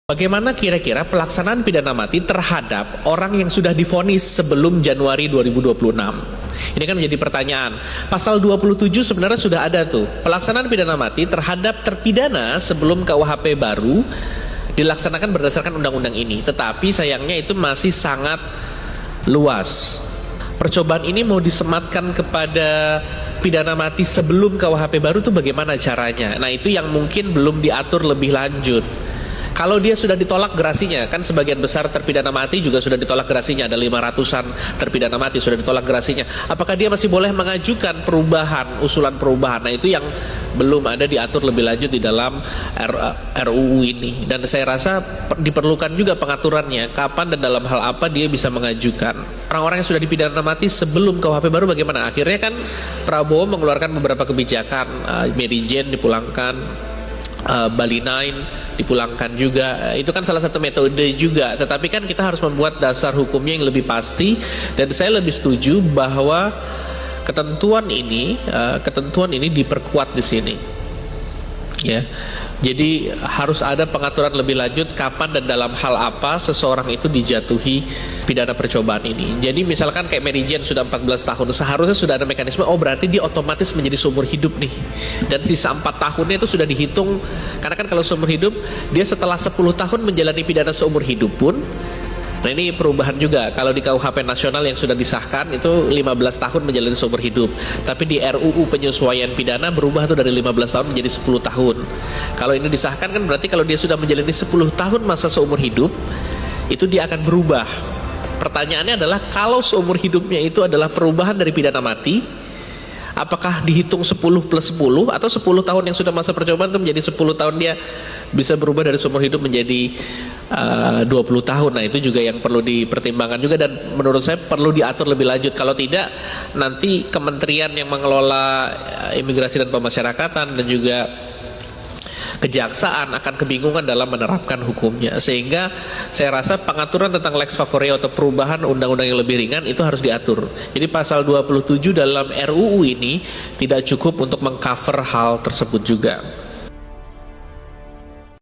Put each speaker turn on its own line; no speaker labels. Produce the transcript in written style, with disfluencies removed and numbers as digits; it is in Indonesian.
Bagaimana kira-kira pelaksanaan pidana mati terhadap orang yang sudah divonis sebelum Januari 2026? Ini kan menjadi pertanyaan. Pasal 27 sebenarnya sudah ada tuh. Pelaksanaan pidana mati terhadap terpidana sebelum KUHP baru dilaksanakan berdasarkan undang-undang ini. Tetapi sayangnya itu masih sangat luas. Percobaan ini mau disematkan kepada pidana mati sebelum KUHP baru tuh bagaimana caranya? Nah, itu yang mungkin belum diatur lebih lanjut. Kalau dia sudah ditolak gerasinya, kan sebagian besar terpidana mati juga sudah ditolak gerasinya, ada 500-an terpidana mati sudah ditolak gerasinya. Apakah dia masih boleh mengajukan perubahan, usulan perubahan? Nah, itu yang belum ada diatur lebih lanjut di dalam RUU ini. Dan saya rasa diperlukan juga pengaturannya, kapan dan dalam hal apa dia bisa mengajukan. Orang-orang yang sudah dipidana mati sebelum KUHP baru bagaimana? Akhirnya kan Prabowo mengeluarkan beberapa kebijakan, Mary Jane dipulangkan, Bali 9 dipulangkan juga. Itu kan salah satu metode juga. Tetapi kan kita harus membuat dasar hukumnya yang lebih pasti. Dan saya lebih setuju bahwa ketentuan ini diperkuat di sini. Ya. Jadi harus ada pengaturan lebih lanjut kapan dan dalam hal apa seseorang itu dijatuhi pidana percobaan ini. Jadi misalkan kayak Mary Jane sudah 14 tahun, seharusnya sudah ada mekanisme, oh berarti dia otomatis menjadi seumur hidup nih. Dan sisa 4 tahunnya itu sudah dihitung, karena kan kalau seumur hidup, dia setelah 10 tahun menjalani pidana seumur hidup pun. Nah, ini perubahan juga. Kalau di KUHP nasional yang sudah disahkan itu 15 tahun menjalani seumur hidup. Tapi di RUU penyesuaian pidana berubah tuh dari 15 tahun menjadi 10 tahun. Kalau ini disahkan kan berarti kalau dia sudah menjalani 10 tahun masa seumur hidup, itu dia akan berubah. Pertanyaannya adalah kalau seumur hidupnya itu adalah perubahan dari pidana mati, apakah dihitung 10 plus 10 atau 10 tahun yang sudah masa percobaan itu menjadi 10 tahun dia bisa berubah dari seumur hidup menjadi 20 tahun. Nah, itu juga yang perlu dipertimbangkan juga, dan menurut saya perlu diatur lebih lanjut. Kalau tidak, nanti kementerian yang mengelola imigrasi dan pemasyarakatan dan juga kejaksaan akan kebingungan dalam menerapkan hukumnya. Sehingga saya rasa pengaturan tentang lex favoris atau perubahan undang-undang yang lebih ringan itu harus diatur. Jadi pasal 27 dalam RUU ini tidak cukup untuk mengcover hal tersebut juga.